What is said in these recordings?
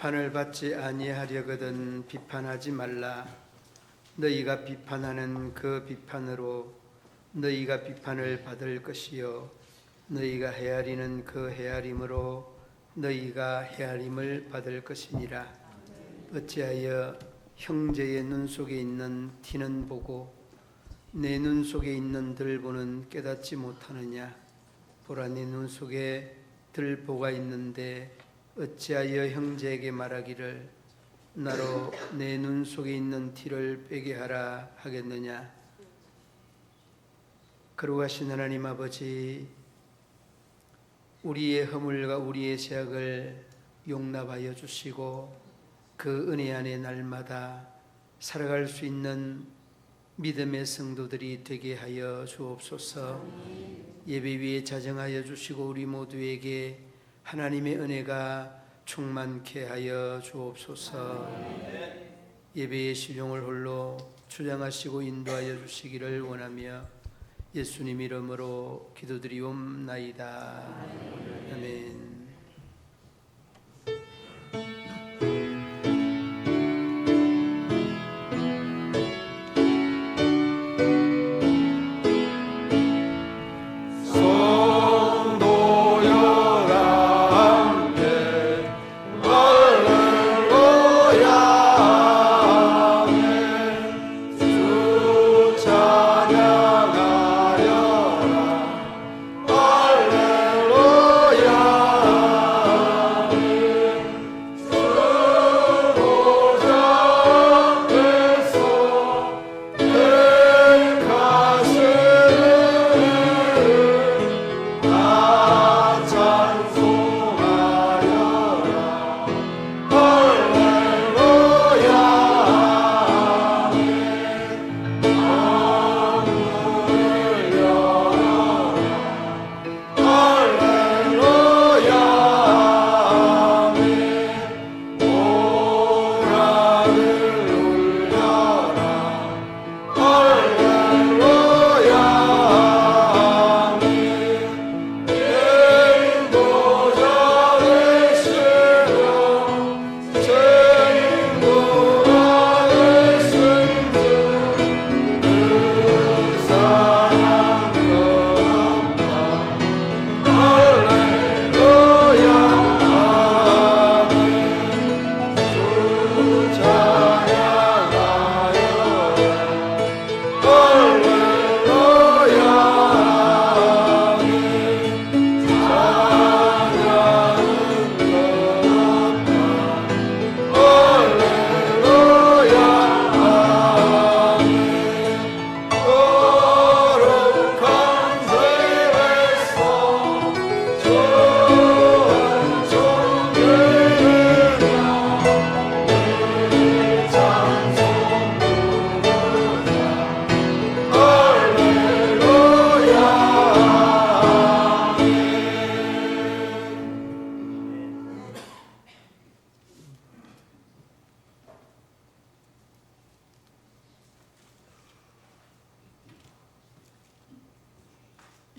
비판을 받지 아니하려거든 비판하지 말라. 너희가 비판하는 그 비판으로 너희가 비판을 받을 것이요 너희가 헤아리는 그 헤아림으로 너희가 헤아림을 받을 것이니라. 어찌하여 형제의 눈 속에 있는 티는 보고 내 눈 속에 있는 들보는 깨닫지 못하느냐. 보라, 내 눈 속에 들보가 있는데 어찌하여 형제에게 말하기를 나로 내 눈 속에 있는 티를 빼게 하라 하겠느냐. 거룩하신 하나님 아버지, 우리의 허물과 우리의 죄악을 용납하여 주시고 그 은혜 안에 날마다 살아갈 수 있는 믿음의 성도들이 되게 하여 주옵소서. 예배 위에 자정하여 주시고 우리 모두에게 하나님의 은혜가 충만케 하여 주옵소서. 예배의 실용을 홀로 주장하시고 인도하여 주시기를 원하며 예수님 이름으로 기도드리옵나이다. 아멘.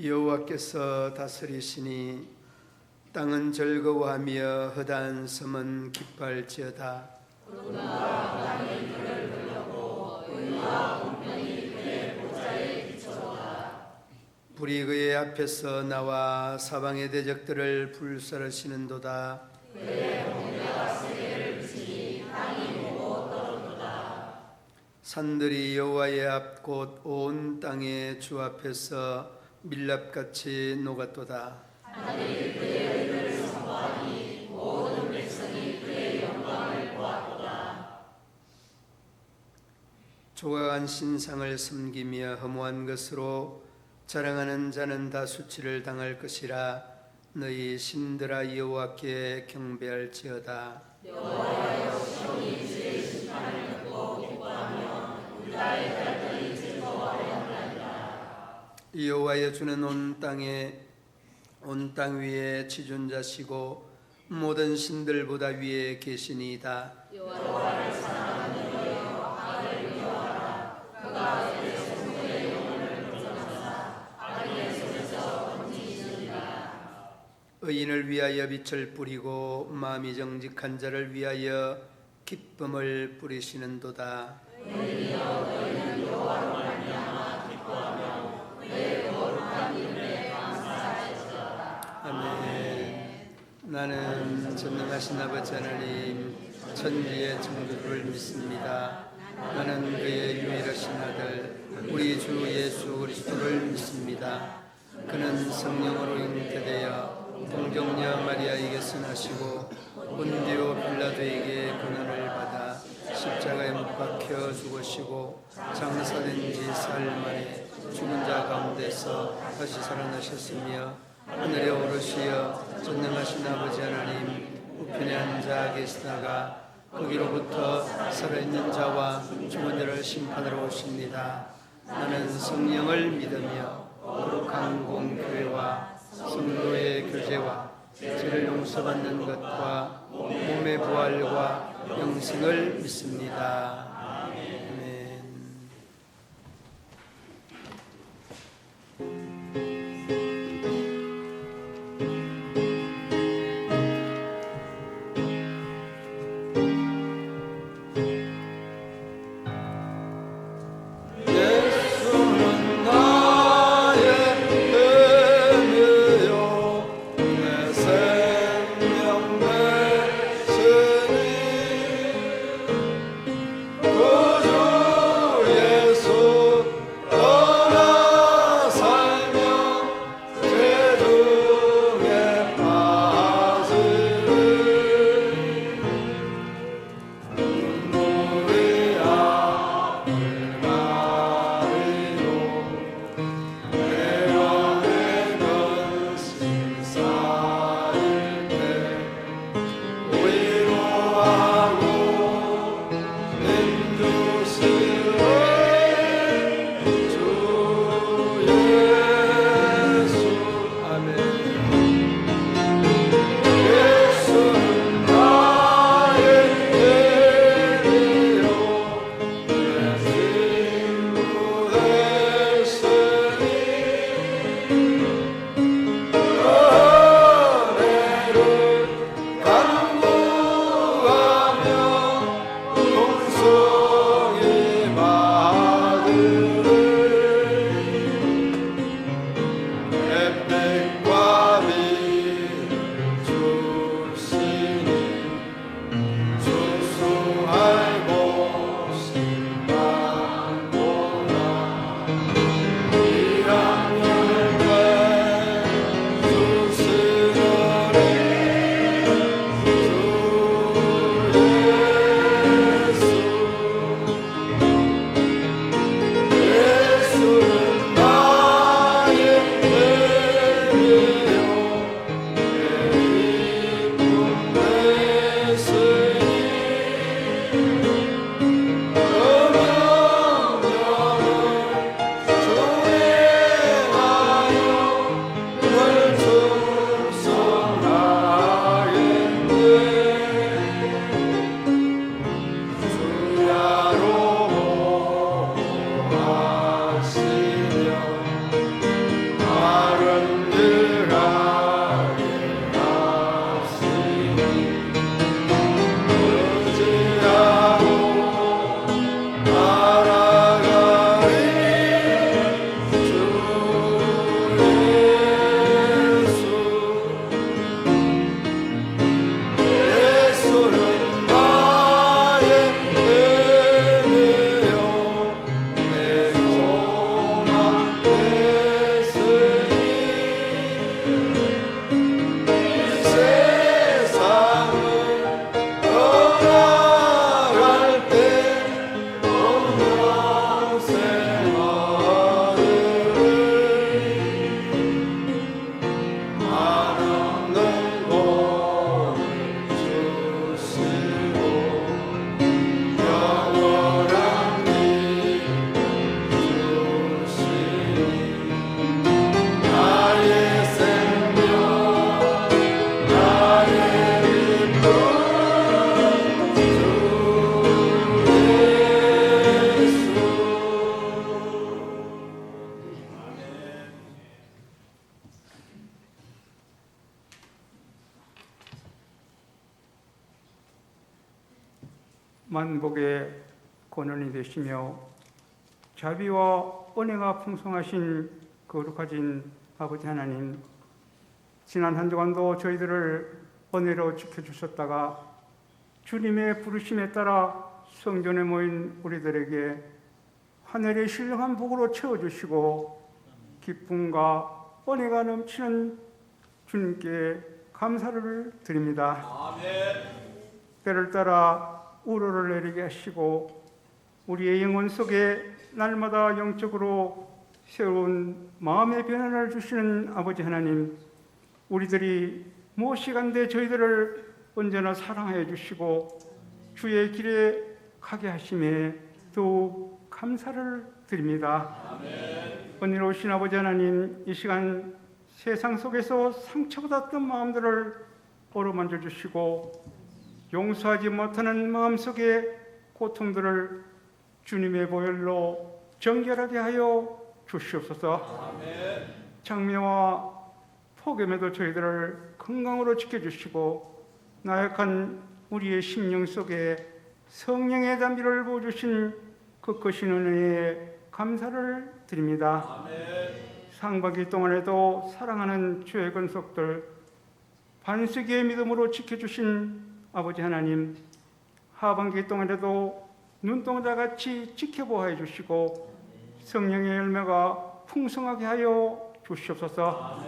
여호와께서 다스리시니 땅은 즐거워하며 허다한 섬은 기뻐할지어다. 불이 그의 앞에서 나와 사방의 대적들을 불사르시는도다. 산들이 여호와의 앞 곧 온 땅의 주 앞에서 밀랍같이 녹았도다. 하늘이 그의 의를 선포하니 모든 백성이 그의 영광을 보았도다. 조각한 신상을 섬기며 허무한 것으로 자랑하는 자는 다 수치를 당할 것이라. 너희 신들아 여호와께 경배할지어다. 여호와여, 시온이 주의 심판을 듣고 기뻐하며 유다의 딸들이 즐거워하였나이다. 여호와여, 주는 온 땅 위에 지존자시고 모든 신들보다 위에 계시니이다. 여호와를 사랑하는 너희여, 악을 미워하라. 그가 내 성도의 영혼을 건져서 악의 손에서 건지시리라. 의인을 위하여 빛을 뿌리고 마음이 정직한 자를 위하여 기쁨을 뿌리시는도다. 아멘. 나는 전능하신 아버지 하나님 천지의 창조주를 믿습니다. 나는 그의 유일하신 아들 우리 주 예수 그리스도를 믿습니다. 그는 성령으로 잉태되어 동정녀 마리아에게서 나시고 본디오 빌라도에게 고난을 받아 십자가에 못 박혀 죽으시고 장사된 지 사흘 만에 죽은 자 가운데서 다시 살아나셨으며 하늘에 오르시어 전능하신 아버지 하나님 우편에 앉아 계시다가 거기로부터 살아있는 자와 죽은 자를 심판하러 오십니다. 나는 성령을 믿으며 거룩한 공교회와 성도의 교제와 죄를 용서받는 것과 몸의 부활과 영생을 믿습니다. 아멘. 예수는 나의 은혜요 내 생명 되시니 만복의 권원이 되시며 자비와 은혜가 풍성하신 거룩하신 아버지 하나님, 지난 한 주간도 저희들을 은혜로 지켜주셨다가 주님의 부르심에 따라 성전에 모인 우리들에게 하늘의 신령한 복으로 채워주시고 기쁨과 은혜가 넘치는 주님께 감사를 드립니다. 때를 따라 우로를 내리게 하시고 우리의 영혼 속에 날마다 영적으로 새로운 마음의 변화를 주시는 아버지 하나님, 우리들이 무엇이간데 저희들을 언제나 사랑하여 주시고 주의 길에 가게 하심에 더욱 감사를 드립니다. 은혜로우신 아버지 하나님, 이 시간 세상 속에서 상처받았던 마음들을 어루만져 주시고 용서하지 못하는 마음속의 고통들을 주님의 보혈로 정결하게 하여 주시옵소서. 장미와 폭염에도 저희들을 건강으로 지켜주시고 나약한 우리의 심령 속에 성령의 담비를 부어주신 그 크신 은혜에 감사를 드립니다. 상반기 동안에도 사랑하는 주의 권속들 반석의 믿음으로 지켜주신 아버지 하나님, 하반기 동안에도 눈동자같이 지켜보아 주시고 성령의 열매가 풍성하게 하여 주시옵소서.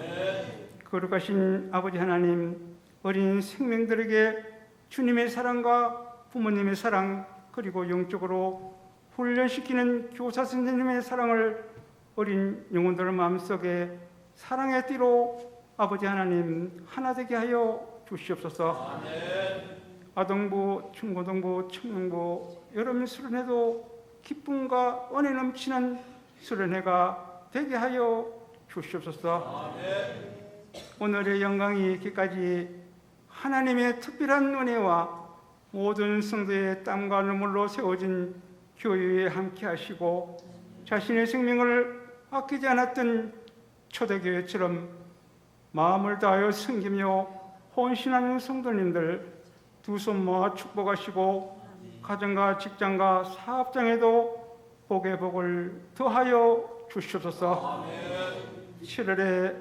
거룩하신 아버지 하나님, 어린 생명들에게 주님의 사랑과 부모님의 사랑, 그리고 영적으로 훈련시키는 교사 선생님의 사랑을 어린 영혼들 마음속에 사랑의 띠로 아버지 하나님 하나 되게 하여 주시옵소서. 아동부, 중고등부, 청년부 여름 수련회도 기쁨과 은혜 넘치는 수련회가 되게 하여 주시옵소서. 오늘의 영광이 있기까지 하나님의 특별한 은혜와 모든 성도의 땀과 눈물로 세워진 교회에 함께 하시고 자신의 생명을 아끼지 않았던 초대교회처럼 마음을 다하여 섬기며 헌신하는 성도님들 두 손 모아 축복하시고 가정과 직장과 사업장에도 복의 복을 더하여 주시옵소서. 7월의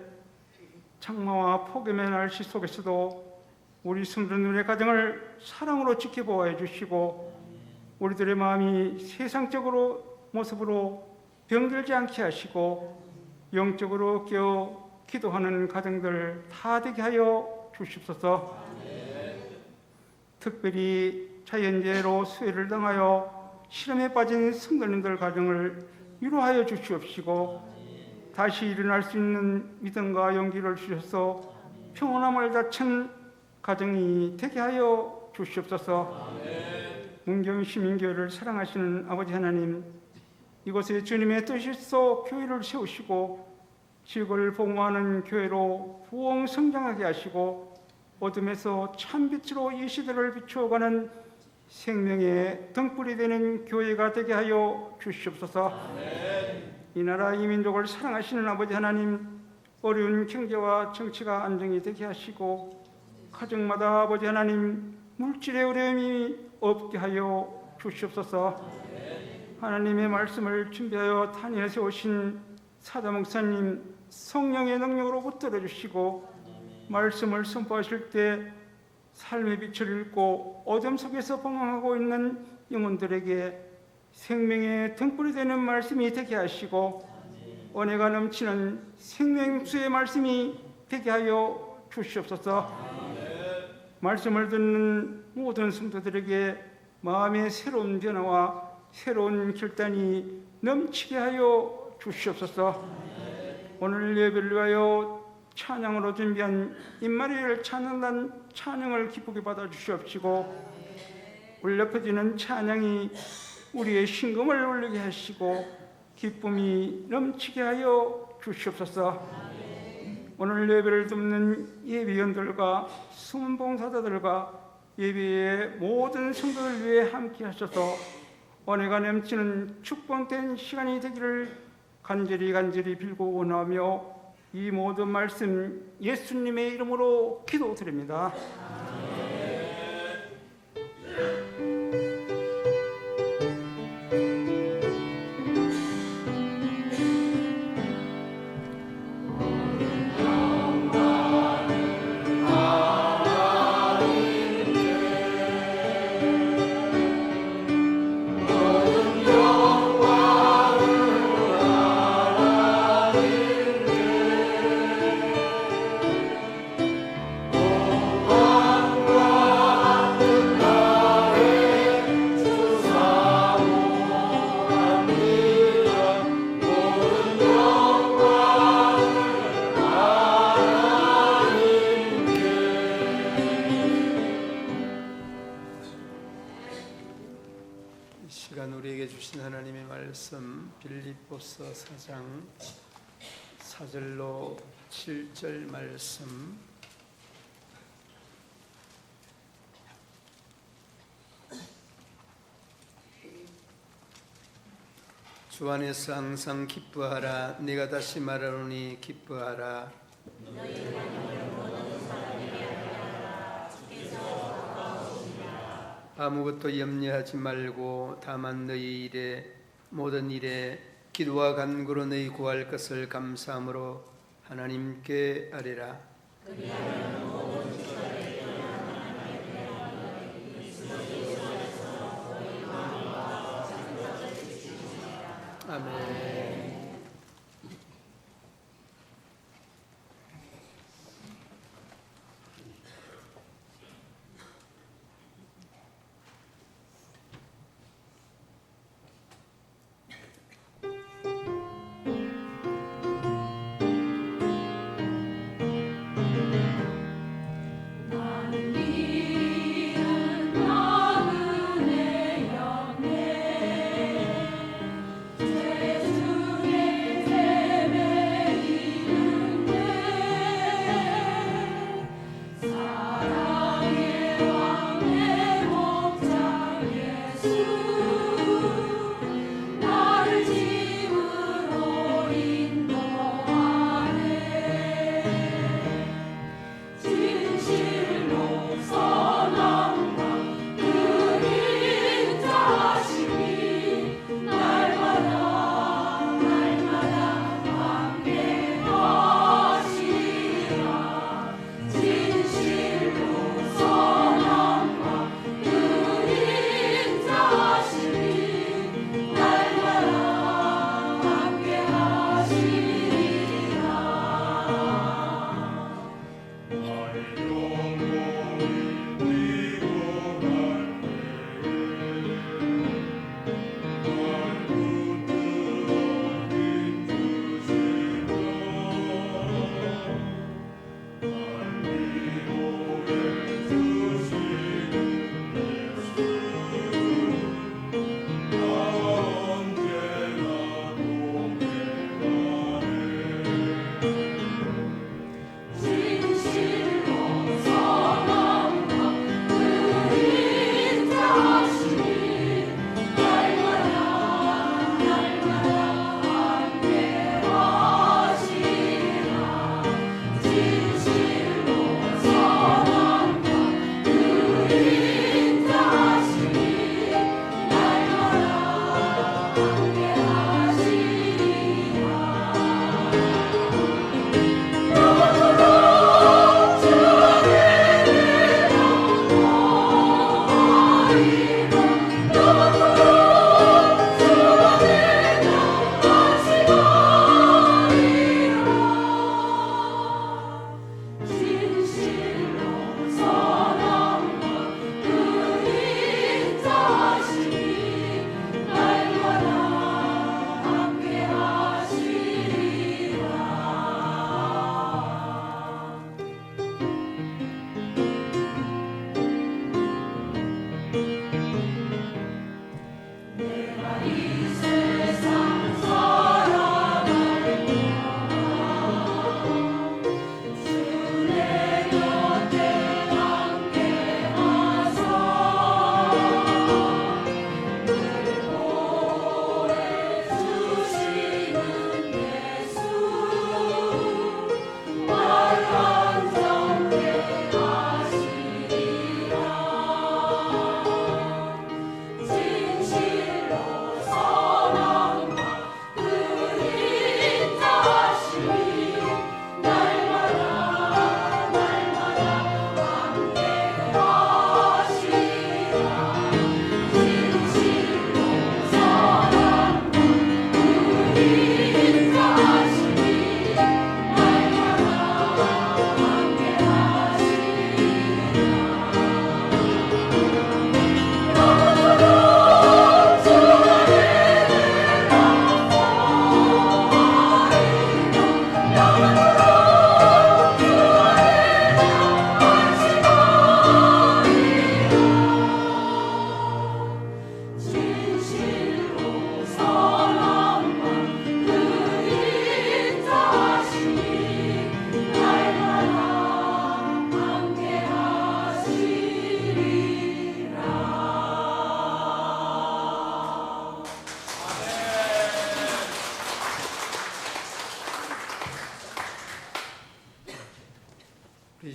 장마와 폭염의 날씨 속에서도 우리 성도님의 가정을 사랑으로 지켜보아 주시고 우리들의 마음이 세상적으로 모습으로 병들지 않게 하시고 영적으로 깨어 기도하는 가정들 다 되게 하여 주시옵소서. 특별히 자연재해로 수해를 당하여 시름에 빠진 성도님들 가정을 위로하여 주시옵시고 다시 일어날 수 있는 믿음과 용기를 주셔서 평온함을 다친 가정이 되게 하여 주시옵소서. 문경 시민교회를 사랑하시는 아버지 하나님, 이곳에 주님의 뜻에서 교회를 세우시고 지역을 복무하는 교회로 부흥 성장하게 하시고 어둠에서 참빛으로 이 시대를 비추어가는 생명의 등불이 되는 교회가 되게 하여 주시옵소서. 이 나라 이 민족을 사랑하시는 아버지 하나님, 어려운 경제와 정치가 안정이 되게 하시고 가정마다 아버지 하나님 물질의 어려움이 없게 하여 주시옵소서. 하나님의 말씀을 준비하여 단위에 세우신 사자 목사님 성령의 능력으로 붙들어 주시고 말씀을 선포하실 때 삶의 빛을 잃고 어둠 속에서 방황하고 있는 영혼들에게 생명의 등불이 되는 말씀이 되게 하시고 은혜가 넘치는 생명수의 말씀이 되게 하여 주시옵소서. 말씀을 듣는 모든 성도들에게 마음의 새로운 변화와 새로운 결단이 넘치게 하여 주시옵소서. 오늘 예배를 위하여 찬양으로 준비한 임마리엘 찬양단 찬양을 기쁘게 받아 주시옵시고 울려 퍼지는 찬양이 우리의 심금을 울리게 하시고 기쁨이 넘치게 하여 주시옵소서. 오늘 예배를 돕는 예비원들과 숨은 봉사자들과 예배의 모든 성도를 위해 함께 하셔서 은혜가 넘치는 축복된 시간이 되기를 간절히 빌고 원하며 이 모든 말씀 예수님의 이름으로 기도드립니다. 4장 4절로 7절 말씀. 주 안에서 항상 기뻐하라. 내가 다시 말하노니 기뻐하라. 아무것도 염려하지 말고 다만 너희 일에 모든 일에 기도와 간구로 너희 구할 것을 감사함으로 하나님께 아뢰라. 아멘. 나그네 영네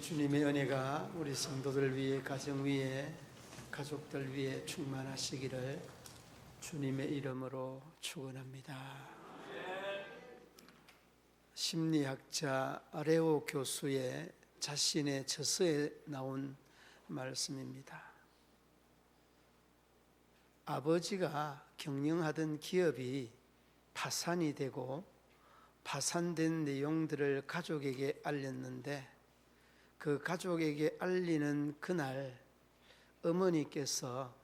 주님의 은혜가 우리 성도들 위해, 가정 위에, 가족들 위해 충만하시기를 주님의 이름으로 축원합니다. 심리학자 레오 교수의 자신의 저서에 나온 말씀입니다. 아버지가 경영하던 기업이 파산이 되고 파산된 내용들을 가족에게 알렸는데 그 가족에게 알리는 그날 어머니께서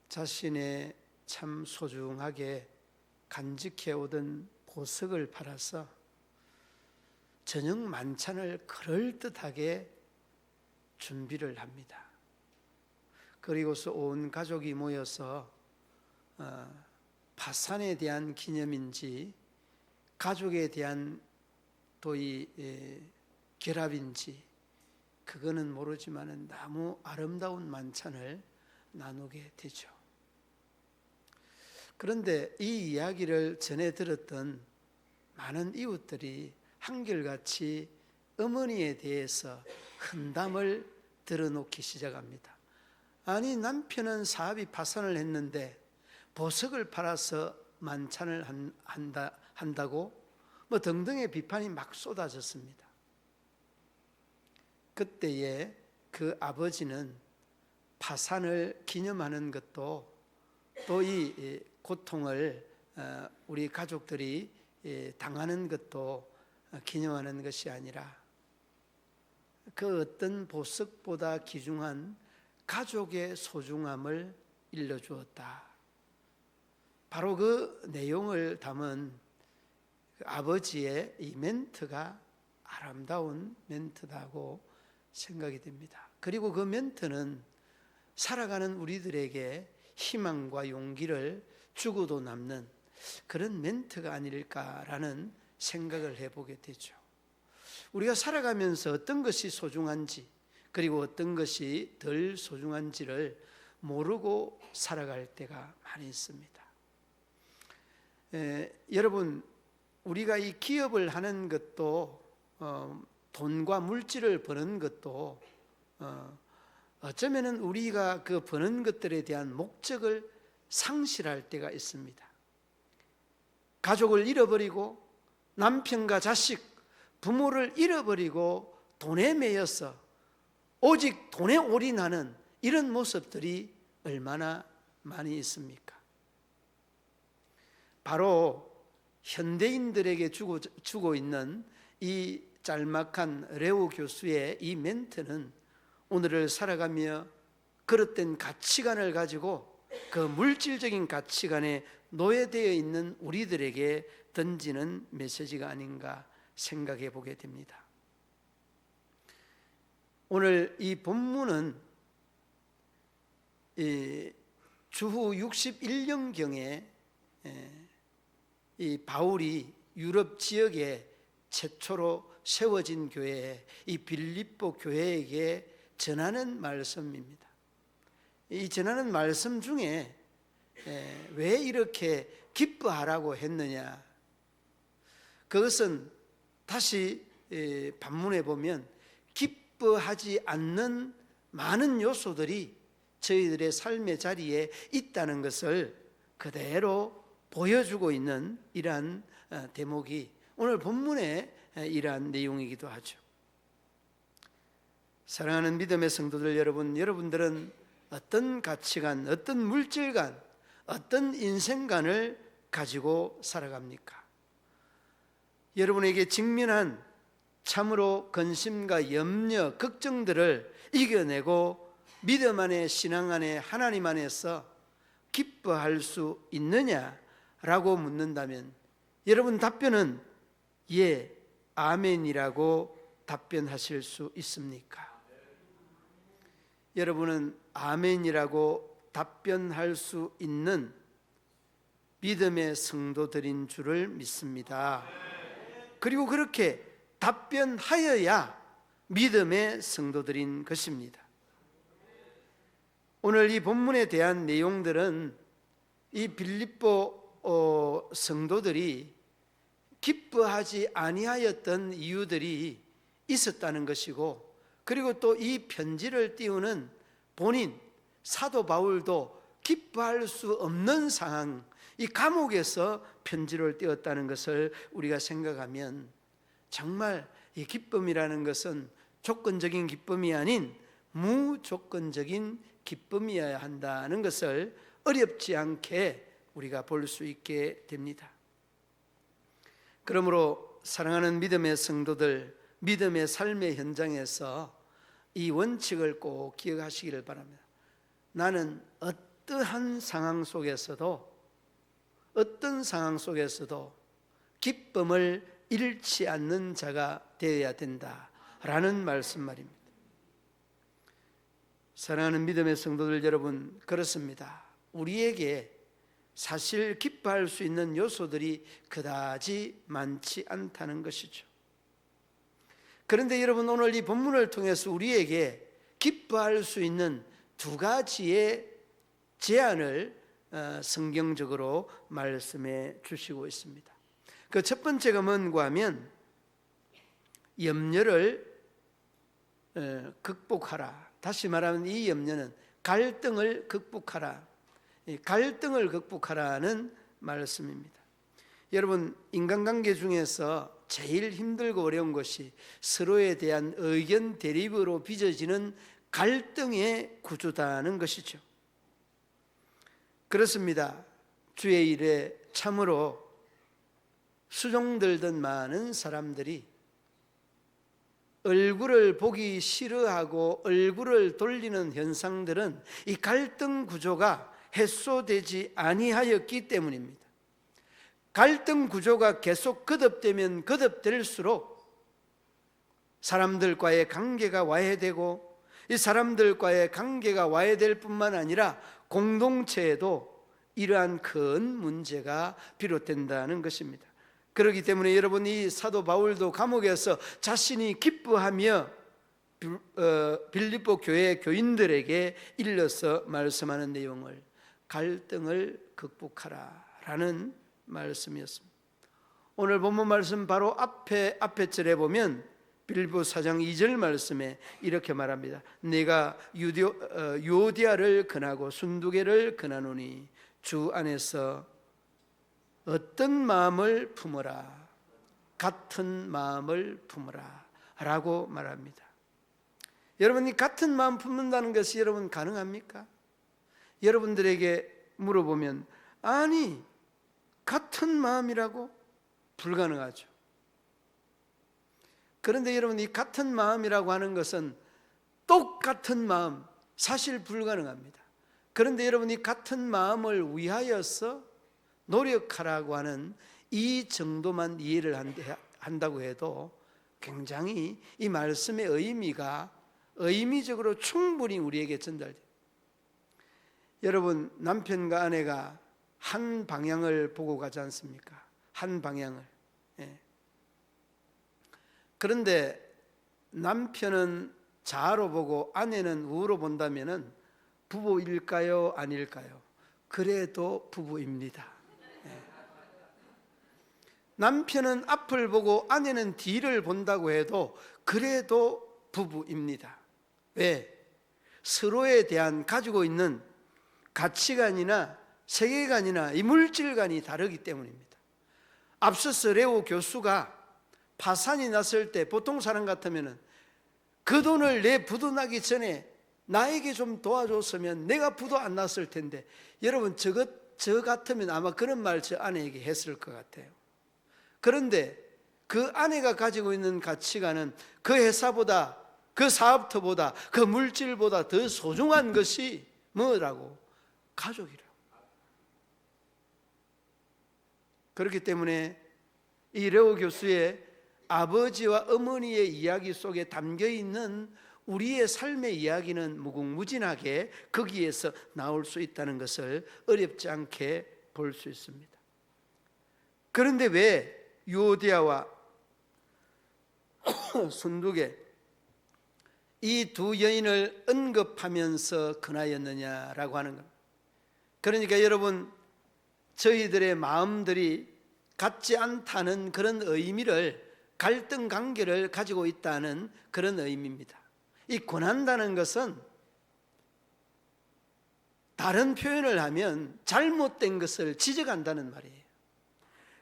자신의 참 소중하게 간직해오던 보석을 팔아서 저녁 만찬을 그럴듯하게 준비를 합니다. 그리고서 온 가족이 모여서 파산에 대한 기념인지 가족에 대한 또이 결합인지 그거는 모르지만은 너무 아름다운 만찬을 나누게 되죠. 그런데 이 이야기를 전해 들었던 많은 이웃들이 한결같이 어머니에 대해서 흔담을 들어놓기 시작합니다. 아니, 남편은 사업이 파산을 했는데 보석을 팔아서 만찬을 한다고 뭐 등등의 비판이 막 쏟아졌습니다. 그때에 그 아버지는 파산을 기념하는 것도 또 이 고통을 우리 가족들이 당하는 것도 기념하는 것이 아니라 그 어떤 보석보다 귀중한 가족의 소중함을 일러주었다. 바로 그 내용을 담은 아버지의 이 멘트가 아름다운 멘트다고 생각이 됩니다. 그리고 그 멘트는 살아가는 우리들에게 희망과 용기를 주고도 남는 그런 멘트가 아닐까라는 생각을 해보게 되죠. 우리가 살아가면서 어떤 것이 소중한지 그리고 어떤 것이 덜 소중한지를 모르고 살아갈 때가 많이 있습니다. 여러분, 우리가 이 기업을 하는 것도 돈과 물질을 버는 것도 어쩌면은 우리가 그 버는 것들에 대한 목적을 상실할 때가 있습니다. 가족을 잃어버리고 남편과 자식, 부모를 잃어버리고 돈에 매여서 오직 돈에 올인하는 이런 모습들이 얼마나 많이 있습니까? 바로 현대인들에게 주고 있는 이 짤막한 레오 교수의 이 멘트는 오늘을 살아가며 그릇된 가치관을 가지고 그 물질적인 가치관에 노예되어 있는 우리들에게 던지는 메시지가 아닌가 생각해 보게 됩니다. 오늘 이 본문은 주후 61년경에 이 바울이 유럽 지역에 최초로 세워진 교회, 이 빌립보 교회에게 전하는 말씀입니다. 이 전하는 말씀 중에 왜 이렇게 기뻐하라고 했느냐? 그것은 다시 반문해 보면 기뻐하지 않는 많은 요소들이 저희들의 삶의 자리에 있다는 것을 그대로 보여주고 있는 이러한 대목이 오늘 본문의 이러한 내용이기도 하죠. 사랑하는 믿음의 성도들 여러분, 여러분들은 어떤 가치관, 어떤 물질관, 어떤 인생관을 가지고 살아갑니까? 여러분에게 직면한 참으로 근심과 염려, 걱정들을 이겨내고 믿음 안에, 신앙 안에, 하나님 안에서 기뻐할 수 있느냐라고 묻는다면 여러분 답변은 예, 아멘이라고 답변하실 수 있습니까? 여러분은 아멘이라고 답변할 수 있는 믿음의 성도들인 줄을 믿습니다. 그리고 그렇게 답변하여야 믿음의 성도들인 것입니다. 오늘 이 본문에 대한 내용들은 이 빌립보 성도들이 기뻐하지 아니하였던 이유들이 있었다는 것이고, 그리고 또 이 편지를 띄우는 본인 사도 바울도 기뻐할 수 없는 상황, 이 감옥에서 편지를 띄웠다는 것을 우리가 생각하면 정말 이 기쁨이라는 것은 조건적인 기쁨이 아닌 무조건적인 기쁨이어야 한다는 것을 어렵지 않게 우리가 볼 수 있게 됩니다. 그러므로 사랑하는 믿음의 성도들, 믿음의 삶의 현장에서 이 원칙을 꼭 기억하시기를 바랍니다. 나는 어떠한 상황 속에서도 기쁨을 잃지 않는 자가 되어야 된다라는 말씀 말입니다. 사랑하는 믿음의 성도들 여러분, 그렇습니다. 우리에게 사실 기뻐할 수 있는 요소들이 그다지 많지 않다는 것이죠. 그런데 여러분, 오늘 이 본문을 통해서 우리에게 기뻐할 수 있는 두 가지의 제안을 성경적으로 말씀해 주시고 있습니다. 그 첫 번째가 뭔가 하면 염려를 극복하라. 다시 말하면 이 염려는 갈등을 극복하라. 갈등을 극복하라는 말씀입니다. 여러분, 인간관계 중에서 제일 힘들고 어려운 것이 서로에 대한 의견 대립으로 빚어지는 갈등의 구조다는 것이죠. 그렇습니다. 주의 일에 참으로 수종들던 많은 사람들이 얼굴을 보기 싫어하고 얼굴을 돌리는 현상들은 이 갈등 구조가 해소되지 아니하였기 때문입니다. 갈등 구조가 계속 거듭되면 거듭될수록 사람들과의 관계가 와해되고, 이 사람들과의 관계가 와해될 뿐만 아니라 공동체에도 이러한 큰 문제가 비롯된다는 것입니다. 그렇기 때문에 여러분, 이 사도 바울도 감옥에서 자신이 기뻐하며 빌립보 교회 교인들에게 일러서 말씀하는 내용을 갈등을 극복하라라는 말씀이었습니다. 오늘 본문 말씀 바로 앞에 절에 보면 빌립보 4장 2절 말씀에 이렇게 말합니다. 내가 유오디아를 근하고 순두계를 근하노니 주 안에서 어떤 마음을 품어라, 같은 마음을 품어라 라고 말합니다. 여러분, 이 같은 마음 품는다는 것이 여러분 가능합니까? 여러분들에게 물어보면 아니, 같은 마음이라고? 불가능하죠. 그런데 여러분, 이 같은 마음이라고 하는 것은 똑같은 마음, 사실 불가능합니다. 그런데 여러분, 이 같은 마음을 위하여서 노력하라고 하는 이 정도만 이해를 한다고 해도 굉장히 이 말씀의 의미가 의미적으로 충분히 우리에게 전달돼요. 여러분, 남편과 아내가 한 방향을 보고 가지 않습니까? 한 방향을. 그런데 남편은 좌로 보고 아내는 우로 본다면은 부부일까요? 아닐까요? 그래도 부부입니다. 남편은 앞을 보고 아내는 뒤를 본다고 해도 그래도 부부입니다. 왜? 서로에 대한 가지고 있는 가치관이나 세계관이나 이 물질관이 다르기 때문입니다. 앞서서 레오 교수가 파산이 났을 때 보통 사람 같으면 그 돈을 내 부도 나기 전에 나에게 좀 도와줬으면 내가 부도 안 났을 텐데, 여러분 저 같으면 아마 그런 말 저 아내에게 했을 것 같아요. 그런데 그 아내가 가지고 있는 가치관은 그 회사보다, 그 사업터보다, 그 물질보다 더 소중한 것이 뭐라고? 가족이라고. 그렇기 때문에 이 레오 교수의 아버지와 어머니의 이야기 속에 담겨있는 우리의 삶의 이야기는 무궁무진하게 거기에서 나올 수 있다는 것을 어렵지 않게 볼 수 있습니다. 그런데 왜 유오디아와 순두계 이 두 여인을 언급하면서 근하였느냐라고 하는 겁니다. 그러니까 여러분, 저희들의 마음들이 같지 않다는 그런 의미를 갈등 관계를 가지고 있다는 그런 의미입니다. 이 권한다는 것은 다른 표현을 하면 잘못된 것을 지적한다는 말이에요.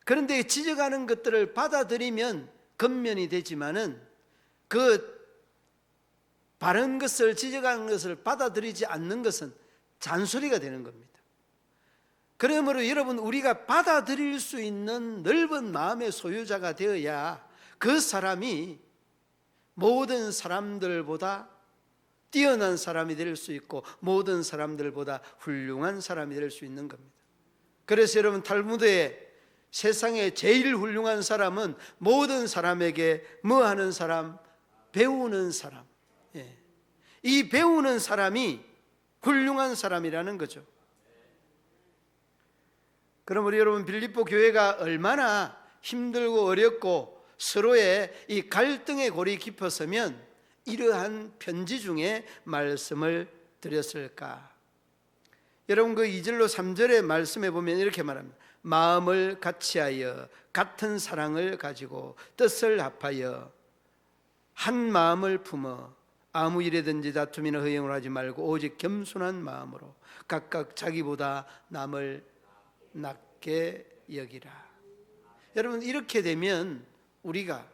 그런데 지적하는 것들을 받아들이면 근면이 되지만은 그 바른 것을 지적하는 것을 받아들이지 않는 것은 잔소리가 되는 겁니다. 그러므로 여러분, 우리가 받아들일 수 있는 넓은 마음의 소유자가 되어야 그 사람이 모든 사람들보다 뛰어난 사람이 될 수 있고 모든 사람들보다 훌륭한 사람이 될 수 있는 겁니다. 그래서 여러분, 탈무드에 세상에 제일 훌륭한 사람은 모든 사람에게 뭐 하는 사람? 배우는 사람. 예. 이 배우는 사람이 훌륭한 사람이라는 거죠. 그럼 우리 여러분, 빌립보 교회가 얼마나 힘들고 어렵고 서로의 이 갈등의 골이 깊었으면 이러한 편지 중에 말씀을 드렸을까? 여러분, 그 2절로 3절의 말씀에 보면 이렇게 말합니다. 마음을 같이하여 같은 사랑을 가지고 뜻을 합하여 한 마음을 품어 아무 일에든지 다툼이나 허영을 하지 말고 오직 겸손한 마음으로 각각 자기보다 남을 낮게 여기라. 여러분, 이렇게 되면 우리가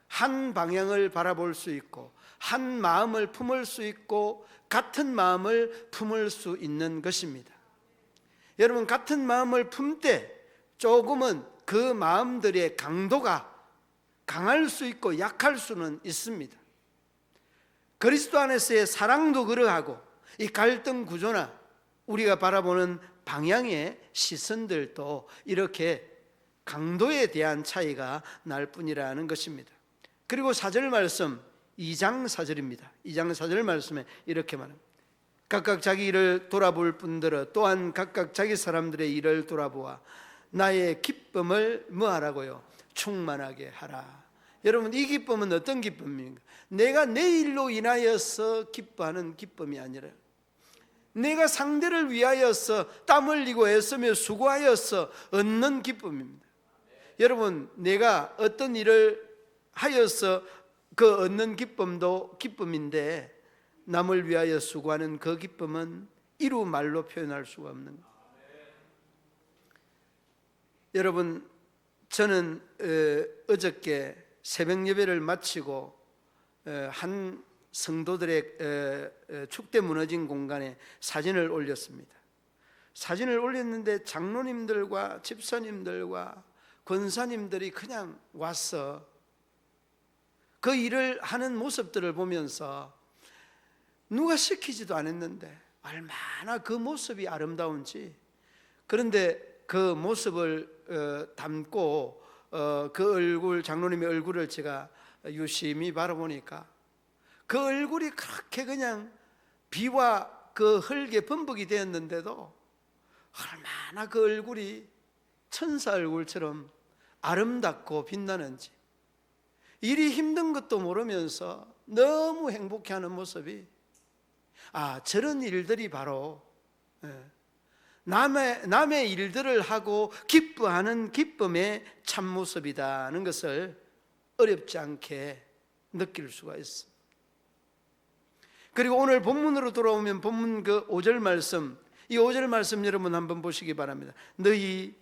한 방향을 바라볼 수 있고 한 마음을 품을 수 있고 같은 마음을 품을 수 있는 것입니다. 여러분, 같은 마음을 품때 조금은 그 마음들의 강도가 강할 수 있고 약할 수는 있습니다. 그리스도 안에서의 사랑도 그러하고 이 갈등 구조나 우리가 바라보는 방향의 시선들도 이렇게 강도에 대한 차이가 날 뿐이라는 것입니다. 그리고 4절 말씀, 2장 4절입니다. 2장 4절 말씀에 이렇게 말합니다. 각각 자기 일을 돌아볼 뿐더러 또한 각각 자기 사람들의 일을 돌아보아 나의 기쁨을 뭐하라고요? 충만하게 하라. 여러분, 이 기쁨은 어떤 기쁨입니까? 내가 내 일로 인하여서 기뻐하는 기쁨이 아니라 내가 상대를 위하여서 땀 흘리고 애쓰며 수고하여서 얻는 기쁨입니다. 여러분, 내가 어떤 일을 하여서 그 얻는 기쁨도 기쁨인데 남을 위하여 수고하는 그 기쁨은 이루 말로 표현할 수가 없는 거예요. 여러분, 저는 어저께 새벽 예배를 마치고 한 성도들의 축대 무너진 공간에 사진을 올렸습니다. 사진을 올렸는데 장로님들과 집사님들과 권사님들이 그냥 와서 그 일을 하는 모습들을 보면서 누가 시키지도 않았는데 얼마나 그 모습이 아름다운지, 그런데 그 모습을 담고 그 얼굴, 장로님의 얼굴을 제가 유심히 바라보니까 그 얼굴이 그렇게 그냥 비와 그 흙에 범벅이 되었는데도 얼마나 그 얼굴이 천사 얼굴처럼 아름답고 빛나는지, 일이 힘든 것도 모르면서 너무 행복해하는 모습이, 저런 일들이 바로 남의 일들을 하고 기뻐하는 기쁨의 참모습이다는 것을 어렵지 않게 느낄 수가 있습니다. 그리고 오늘 본문으로 돌아오면 본문 그 5절 말씀, 이 5절 말씀 여러분 한번 보시기 바랍니다. 너희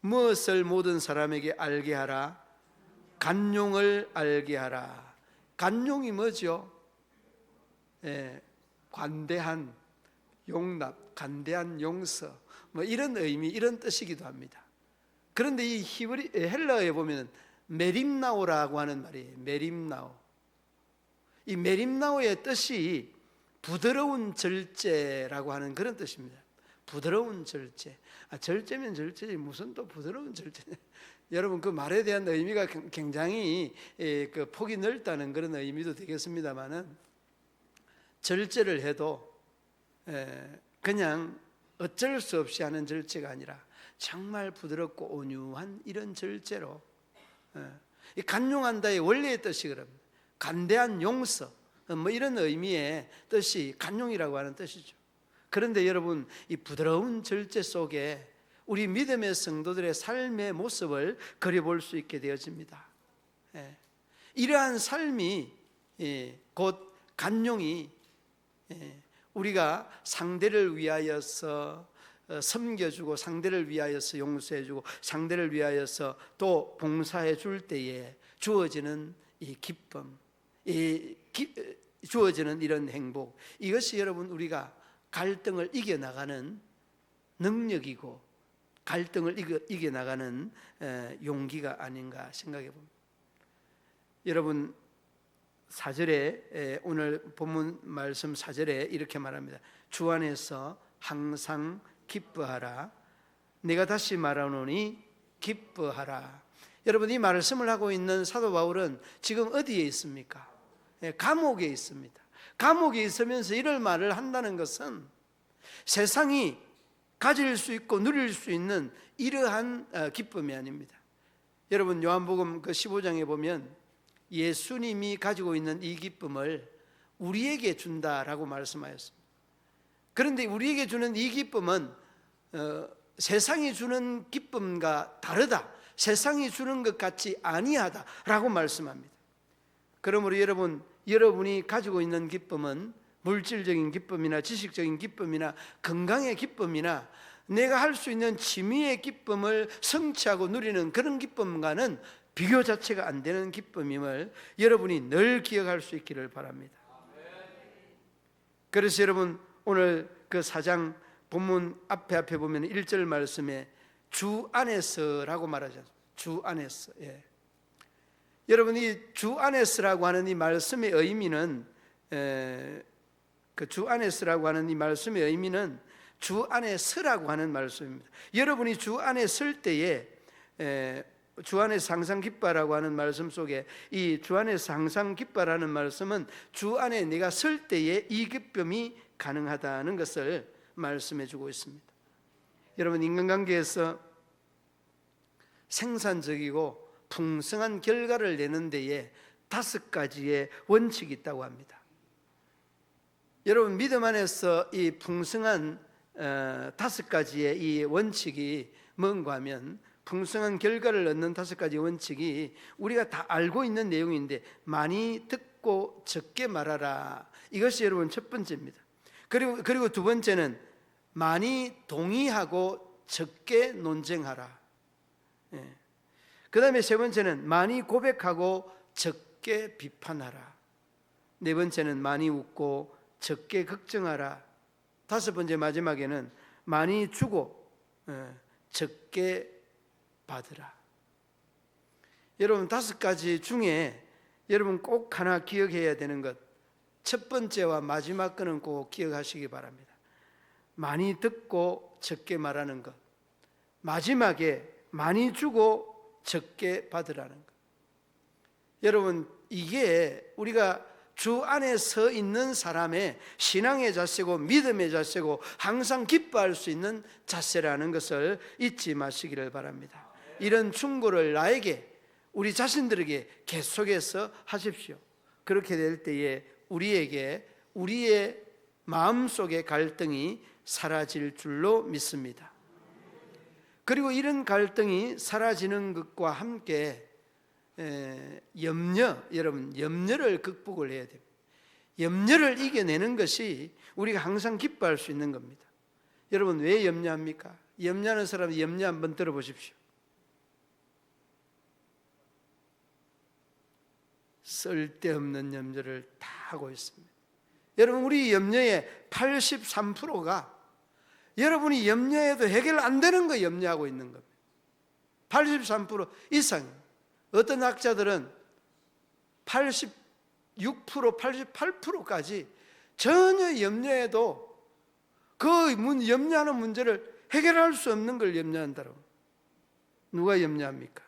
무엇을 모든 사람에게 알게 하라? 간용을 알게 하라. 간용이 뭐죠? 관대한 용납, 간대한 용서, 뭐 이런 의미, 이런 뜻이기도 합니다. 그런데 이 헬라어에 보면 메림나오라고 하는 말이에요. 메림나오. 이 메림나오의 뜻이 부드러운 절제라고 하는 그런 뜻입니다. 부드러운 절제. 절제면 절제지 무슨 또 부드러운 절제냐. 여러분, 그 말에 대한 의미가 굉장히 그 폭이 넓다는 그런 의미도 되겠습니다만은, 절제를 해도 그냥 어쩔 수 없이 하는 절제가 아니라 정말 부드럽고 온유한 이런 절제로, 이 간용한다의 원래의 뜻이 그럽니다. 간대한 용서, 뭐 이런 의미의 뜻이 간용이라고 하는 뜻이죠. 그런데 여러분, 이 부드러운 절제 속에 우리 믿음의 성도들의 삶의 모습을 그려볼 수 있게 되어집니다. 이러한 삶이 곧 간용이 우리가 상대를 위하여서 섬겨주고 상대를 위하여서 용서해주고 상대를 위하여서 또 봉사해 줄 때에 주어지는 이 기쁨, 주어지는 이런 행복, 이것이 여러분 우리가 갈등을 이겨나가는 능력이고 갈등을 이겨나가는 용기가 아닌가 생각해 봅니다. 여러분 4절에 오늘 본문 말씀 4절에 이렇게 말합니다. 주 안에서 항상 기뻐하라. 내가 다시 말하노니 기뻐하라. 여러분 이 말씀을 하고 있는 사도 바울은 지금 어디에 있습니까? 감옥에 있습니다. 감옥에 있으면서 이런 말을 한다는 것은 세상이 가질 수 있고 누릴 수 있는 이러한 기쁨이 아닙니다. 여러분 요한복음 그 15장에 보면 예수님이 가지고 있는 이 기쁨을 우리에게 준다라고 말씀하였습니다. 그런데 우리에게 주는 이 기쁨은 세상이 주는 기쁨과 다르다, 세상이 주는 것 같이 아니하다라고 말씀합니다. 그러므로 여러분이 가지고 있는 기쁨은 물질적인 기쁨이나 지식적인 기쁨이나 건강의 기쁨이나 내가 할 수 있는 취미의 기쁨을 성취하고 누리는 그런 기쁨과는 비교 자체가 안 되는 기쁨임을 여러분이 늘 기억할 수 있기를 바랍니다. 그래서 여러분 오늘 그 4장 본문 앞에 보면 1절 말씀에 주 안에서라고 말하지 않습니까? 주 안에서. 여러분 이 주 안에서라고 하는 이 말씀의 의미는 그 주 안에서라고 하는 이 말씀의 의미는 주 안에 서라고 하는 말씀입니다. 여러분이 주 안에 설 때에 주 안에서 항상 기뻐라고 하는 말씀 속에 이 주 안에서 항상 기뻐라는 말씀은 주 안에 내가 설 때에 이 기쁨이 가능하다는 것을 말씀해 주고 있습니다. 여러분 인간관계에서 생산적이고 풍성한 결과를 내는 데에 5가지의 원칙이 있다고 합니다. 여러분 믿음 안에서 이 풍성한 5가지의 이 원칙이 뭔가 하면 풍성한 결과를 얻는 5가지 원칙이 우리가 다 알고 있는 내용인데 많이 듣고 적게 말하라. 이것이 여러분 첫 번째입니다. 그리고 두 번째는 많이 동의하고 적게 논쟁하라. 그 다음에 세 번째는 많이 고백하고 적게 비판하라. 네 번째는 많이 웃고 적게 걱정하라. 5번째 마지막에는 많이 주고 적게 받으라. 여러분 5가지 중에 여러분 꼭 하나 기억해야 되는 것, 첫 번째와 마지막 거는 꼭 기억하시기 바랍니다. 많이 듣고 적게 말하는 것, 마지막에 많이 주고 적게 받으라는 것. 여러분 이게 우리가 주 안에 서 있는 사람의 신앙의 자세고 믿음의 자세고 항상 기뻐할 수 있는 자세라는 것을 잊지 마시기를 바랍니다. 이런 충고를 나에게, 우리 자신들에게 계속해서 하십시오. 그렇게 될 때에 우리에게 우리의 마음속의 갈등이 사라질 줄로 믿습니다. 그리고 이런 갈등이 사라지는 것과 함께 여러분 염려를 극복을 해야 됩니다. 염려를 이겨내는 것이 우리가 항상 기뻐할 수 있는 겁니다. 여러분 왜 염려합니까? 염려하는 사람 염려 한번 들어보십시오. 쓸데없는 염려를 다 하고 있습니다. 여러분 우리 염려의 83%가 여러분이 염려해도 해결 안 되는 거 염려하고 있는 겁니다. 83% 이상. 어떤 학자들은 86%, 88%까지 전혀 염려해도 그 염려하는 문제를 해결할 수 없는 걸 염려한다고. 누가 염려합니까?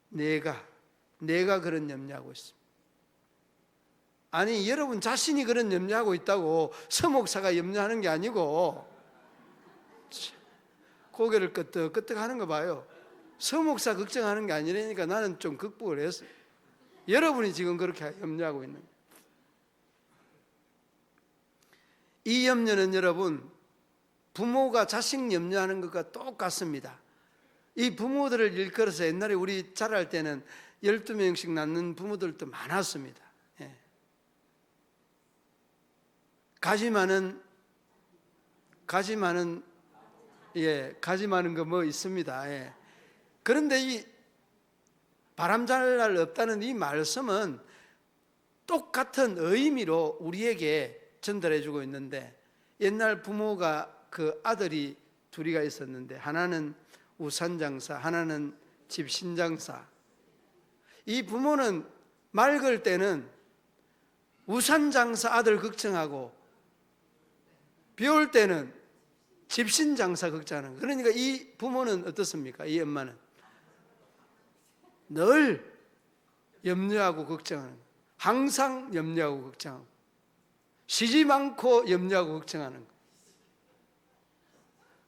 내가 그런 염려하고 있습니다. 아니 여러분 자신이 그런 염려하고 있다고 서목사가 염려하는 게 아니고 고개를 끄덕끄덕 하는 거 봐요. 서목사 걱정하는 게 아니라니까 나는 좀 극복을 했어요. 여러분이 지금 그렇게 염려하고 있는 거예요. 이 염려는 여러분 부모가 자식 염려하는 것과 똑같습니다. 이 부모들을 일컬어서 옛날에 우리 자랄 때는 12명씩 낳는 부모들도 많았습니다. 예. 가지 많은 거 뭐 있습니다. 예. 그런데 이 바람 잘 날 없다는 이 말씀은 똑같은 의미로 우리에게 전달해 주고 있는데, 옛날 부모가 그 아들이 둘이가 있었는데 하나는 우산장사, 하나는 집신장사. 이 부모는 맑을 때는 우산장사 아들 걱정하고 비 올 때는 집신장사 걱정하는 거예요. 그러니까 이 부모는 어떻습니까? 이 엄마는 늘 염려하고 걱정하는 거예요. 항상 염려하고 걱정하고, 쉬지 않고 염려하고 걱정하는 거예요.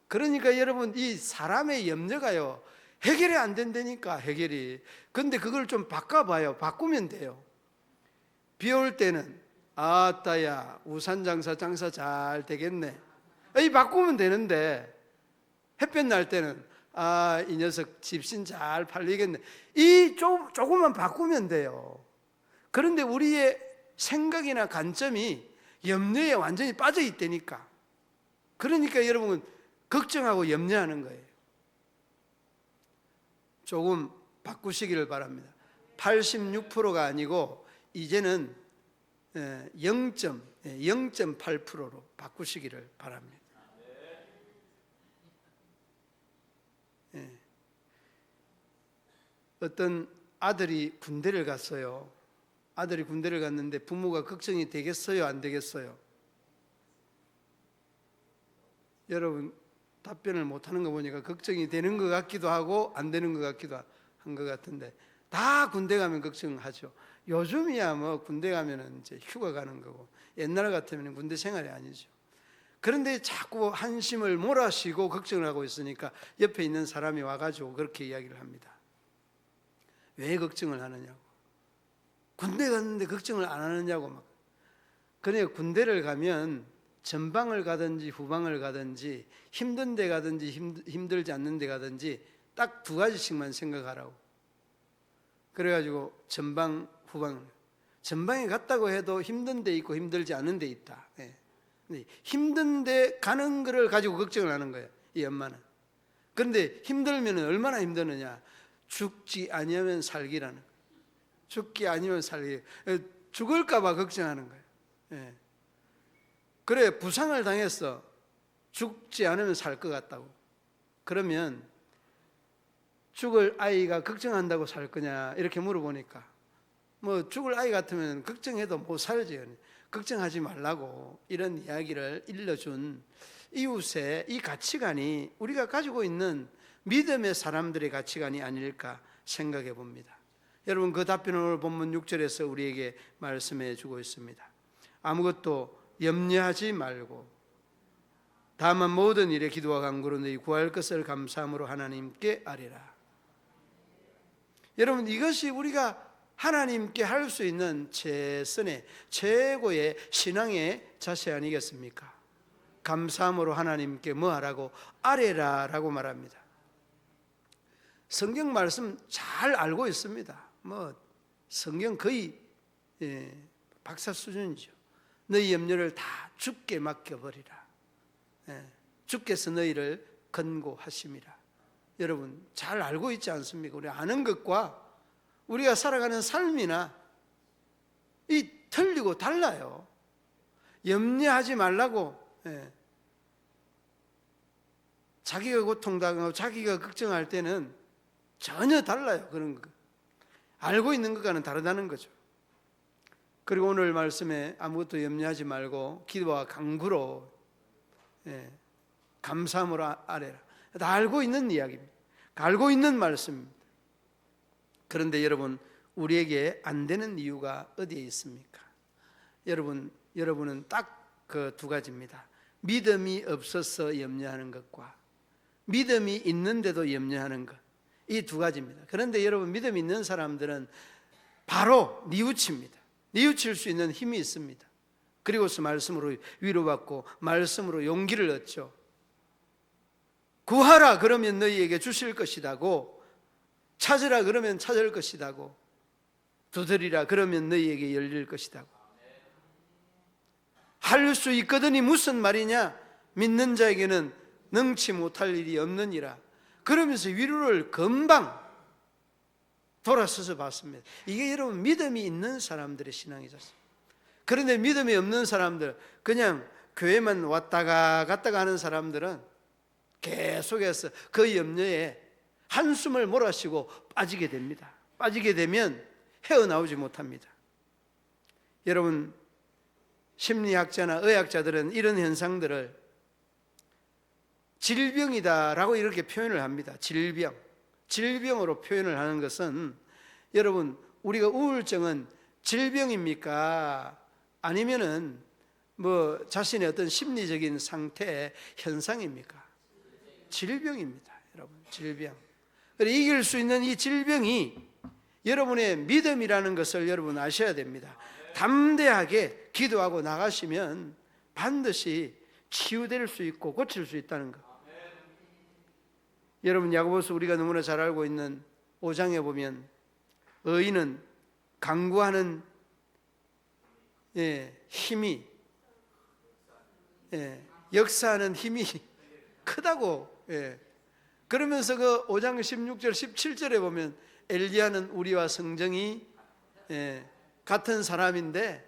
그러니까 여러분, 이 사람의 염려가요, 해결이 안 된다니까, 해결이. 근데 그걸 좀 바꿔봐요. 바꾸면 돼요. 비 올 때는 아따야 우산 장사 잘 되겠네, 이 바꾸면 되는데, 햇볕 날 때는 아 이 녀석 집신 잘 팔리겠네, 이 조금만 바꾸면 돼요. 그런데 우리의 생각이나 관점이 염려에 완전히 빠져 있다니까. 그러니까 여러분 걱정하고 염려하는 거예요. 조금 바꾸시기를 바랍니다. 86%가 아니고 이제는 0.8%로 바꾸시기를 바랍니다. 어떤 아들이 군대를 갔어요. 아들이 군대를 갔는데 부모가 걱정이 되겠어요, 안 되겠어요? 여러분 답변을 못하는 거 보니까 걱정이 되는 것 같기도 하고 안 되는 것 같기도 한 것 같은데, 다 군대 가면 걱정하죠. 요즘이야 뭐 군대 가면은 이제 휴가 가는 거고, 옛날 같으면 군대 생활이 아니죠. 그런데 자꾸 한심을 몰아쉬고 걱정을 하고 있으니까 옆에 있는 사람이 와가지고 그렇게 이야기를 합니다. 왜 걱정을 하느냐고. 군대 갔는데 걱정을 안 하느냐고 막. 그러니까 군대를 가면 전방을 가든지 후방을 가든지 힘든 데 가든지 힘들지 않는 데 가든지 딱 두 가지씩만 생각하라고. 그래가지고 전방 후방, 전방에 갔다고 해도 힘든 데 있고 힘들지 않은 데 있다. 힘든 데 가는 거를 가지고 걱정을 하는 거예요, 이 엄마는. 그런데 힘들면 얼마나 힘드느냐, 죽지 아니하면 살기라는 거예요. 죽기 아니면 살기, 죽을까 봐 걱정하는 거예요. 그래 부상을 당했어, 죽지 않으면 살 것 같다고. 그러면 죽을 아이가 걱정한다고 살 거냐 이렇게 물어보니까, 뭐 죽을 아이 같으면 걱정해도 못 살지, 걱정하지 말라고 이런 이야기를 일러준 이웃의 이 가치관이 우리가 가지고 있는 믿음의 사람들의 가치관이 아닐까 생각해 봅니다. 여러분 그 답변을 오늘 본문 6절에서 우리에게 말씀해 주고 있습니다. 아무것도 염려하지 말고 다만 모든 일에 기도와 간구로 너희 구할 것을 감사함으로 하나님께 아뢰라. 여러분 이것이 우리가 하나님께 할 수 있는 최선의 최고의 신앙의 자세 아니겠습니까? 감사함으로 하나님께 뭐 하라고? 아뢰라 라고 말합니다. 성경 말씀 잘 알고 있습니다. 뭐 성경 거의 박사 수준이죠. 너희 염려를 다 주께 맡겨버리라. 주께서 너희를 건고하심이라. 여러분 잘 알고 있지 않습니까? 우리 아는 것과 우리가 살아가는 삶이나 이 틀리고 달라요. 염려하지 말라고, 자기가 고통당하고 자기가 걱정할 때는 전혀 달라요. 그런 거 알고 있는 것과는 다르다는 거죠. 그리고 오늘 말씀에 아무것도 염려하지 말고 기도와 간구로 감사함으로 아뢰라. 다 알고 있는 이야기입니다. 알고 있는 말씀입니다. 그런데 여러분 우리에게 안 되는 이유가 어디에 있습니까? 여러분은 딱 그 두 가지입니다. 믿음이 없어서 염려하는 것과 믿음이 있는데도 염려하는 것, 이 두 가지입니다. 그런데 여러분 믿음 있는 사람들은 바로 뉘우칩니다. 뉘우칠 수 있는 힘이 있습니다. 그리고서 말씀으로 위로받고 말씀으로 용기를 얻죠. 구하라 그러면 너희에게 주실 것이다고, 찾으라 그러면 찾을 것이다고, 두드리라 그러면 너희에게 열릴 것이다고. 할 수 있거든이 무슨 말이냐? 믿는 자에게는 능치 못할 일이 없느니라. 그러면서 위로를 금방 돌아서서 봤습니다. 이게 여러분 믿음이 있는 사람들의 신앙이었습니다. 그런데 믿음이 없는 사람들, 그냥 교회만 왔다가 갔다가 하는 사람들은 계속해서 그 염려에 한숨을 몰아쉬고 빠지게 됩니다. 빠지게 되면 헤어나오지 못합니다. 여러분, 심리학자나 의학자들은 이런 현상들을 질병이다라고 이렇게 표현을 합니다. 질병으로 표현을 하는 것은, 여러분, 우리가 우울증은 질병입니까? 아니면은 뭐 자신의 어떤 심리적인 상태의 현상입니까? 질병입니다. 여러분, 질병. 그래서 이길 수 있는 이 질병이 여러분의 믿음이라는 것을 여러분 아셔야 됩니다. 담대하게 기도하고 나가시면 반드시 치유될 수 있고 고칠 수 있다는 것. 여러분, 야고보서 우리가 너무나 잘 알고 있는 5장에 보면 의인은 강구하는 힘이, 역사하는 힘이 크다고. 그러면서 그 5장 16절 17절에 보면 엘리야는 우리와 성정이 같은 사람인데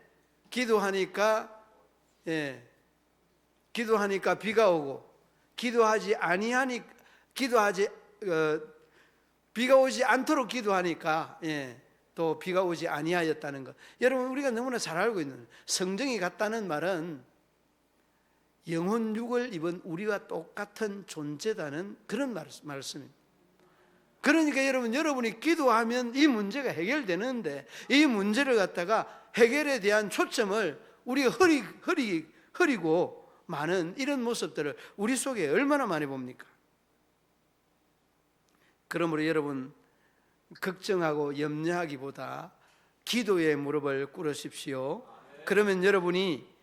기도하니까 비가 오고, 비가 오지 않도록 기도하니까 또 비가 오지 아니하였다는 것. 여러분, 우리가 너무나 잘 알고 있는, 성정이 같다는 말은 영혼 육을 입은 우리와 똑같은 존재다는 그런 말씀입니다. 그러니까 여러분이 기도하면 이 문제가 해결되는데, 이 문제를 갖다가 해결에 대한 초점을 우리가 흐리고 많은 이런 모습들을 우리 속에 얼마나 많이 봅니까? 그러므로 여러분, 걱정하고 염려하기보다 기도의 무릎을 꿇으십시오. 그러면 여러분이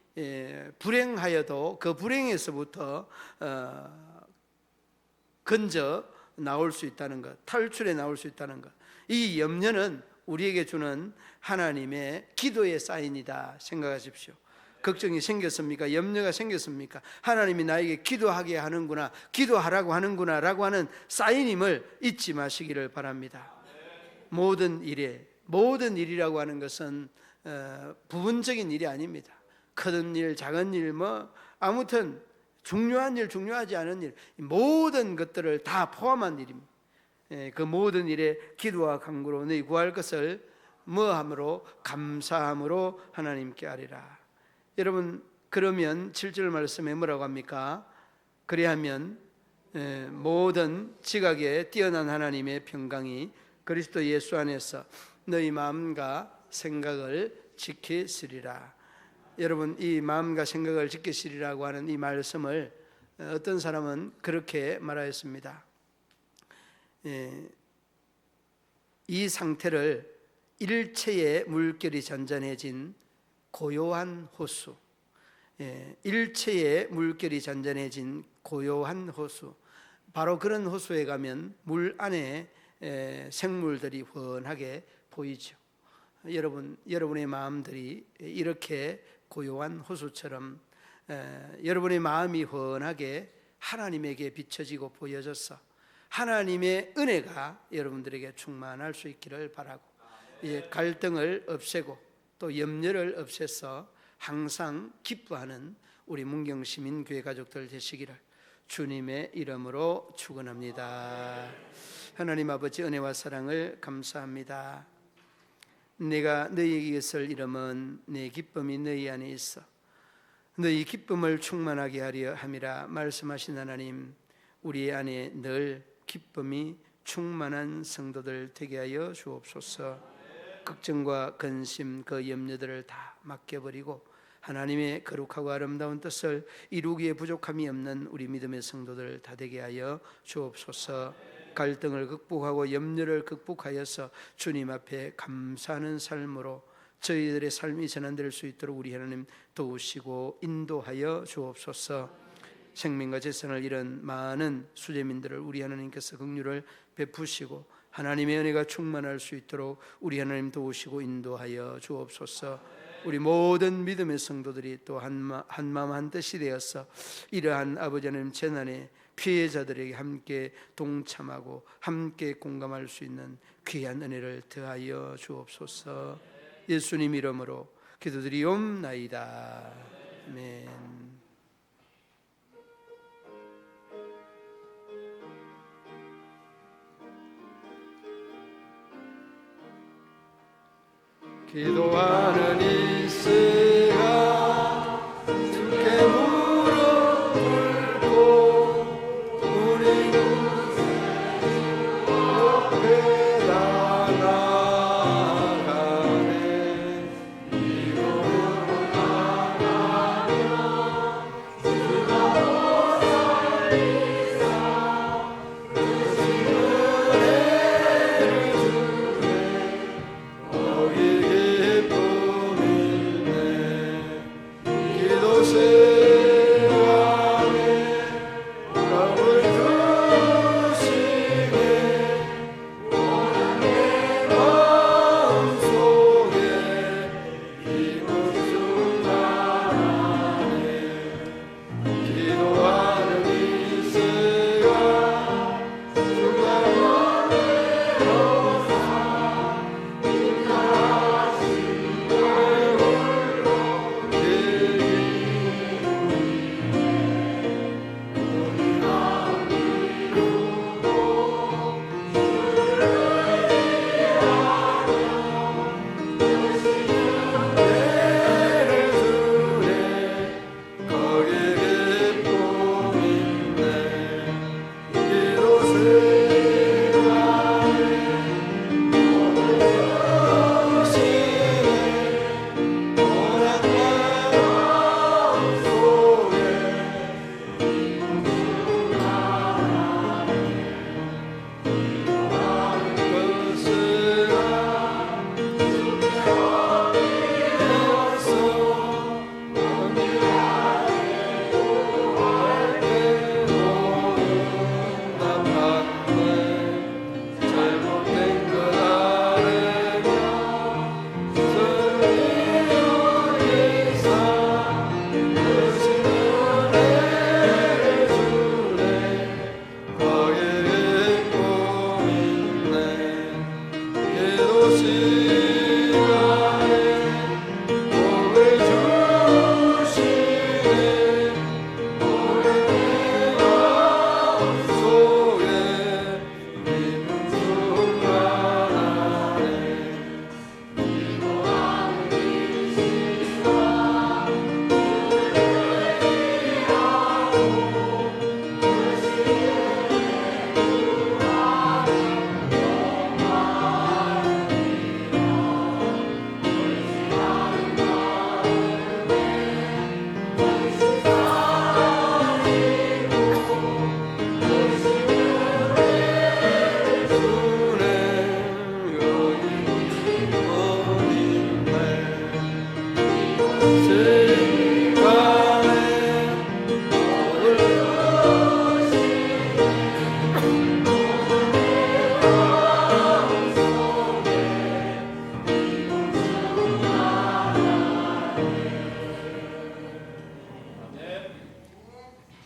불행하여도 그 불행에서부터 건져 나올 수 있다는 것, 탈출해 나올 수 있다는 것. 이 염려는 우리에게 주는 하나님의 기도의 사인이다 생각하십시오. 걱정이 생겼습니까? 염려가 생겼습니까? 하나님이 나에게 기도하게 하는구나, 기도하라고 하는구나 라고 하는 사인임을 잊지 마시기를 바랍니다. 모든 일이라고 하는 것은 부분적인 일이 아닙니다. 큰 일, 작은 일, 아무튼 중요한 일, 중요하지 않은 일, 모든 것들을 다 포함한 일입니다. 그 모든 일에 기도와 간구로 너희 구할 것을 뭐함으로? 감사함으로 하나님께 아뢰라. 여러분, 그러면 7절 말씀에 뭐라고 합니까? 그리하면 모든 지각에 뛰어난 하나님의 평강이 그리스도 예수 안에서 너희 마음과 생각을 지키시리라. 여러분, 이 마음과 생각을 지키시리라고 하는 이 말씀을 어떤 사람은 그렇게 말하였습니다. 이 상태를 일체의 물결이 잔잔해진 고요한 호수, 일체의 물결이 잔잔해진 고요한 호수, 바로 그런 호수에 가면 물 안에 생물들이 훤하게 보이죠. 여러분의 마음들이 이렇게 고요한 호수처럼 여러분의 마음이 훤하게 하나님에게 비춰지고 보여져서 하나님의 은혜가 여러분들에게 충만할 수 있기를 바라고, 갈등을 없애고 또 염려를 없애서 항상 기뻐하는 우리 문경시민교회 가족들 되시기를 주님의 이름으로 축원합니다. 하나님 아버지, 은혜와 사랑을 감사합니다. 내가 너희에게 있을 이름은 내 기쁨이 너희 안에 있어 너희 기쁨을 충만하게 하려 함이라 말씀하신 하나님, 우리 안에 늘 기쁨이 충만한 성도들 되게 하여 주옵소서. 걱정과 근심, 그 염려들을 다 맡겨버리고 하나님의 거룩하고 아름다운 뜻을 이루기에 부족함이 없는 우리 믿음의 성도들 다 되게 하여 주옵소서. 갈등을 극복하고 염려를 극복하여서 주님 앞에 감사하는 삶으로 저희들의 삶이 전환될 수 있도록 우리 하나님 도우시고 인도하여 주옵소서. 생명과 재산을 잃은 많은 수재민들을 우리 하나님께서 긍휼을 베푸시고 하나님의 은혜가 충만할 수 있도록 우리 하나님 도우시고 인도하여 주옵소서. 우리 모든 믿음의 성도들이 또 한마음 한뜻이 되어서 이러한 아버지 하나님 재난의 피해자들에게 함께 동참하고 함께 공감할 수 있는 귀한 은혜를 더하여 주옵소서. 예수님 이름으로 기도드리옵나이다. 아멘. 기도하는 이 시간 주께 무릎 꿇고 우리 옆에 나가네.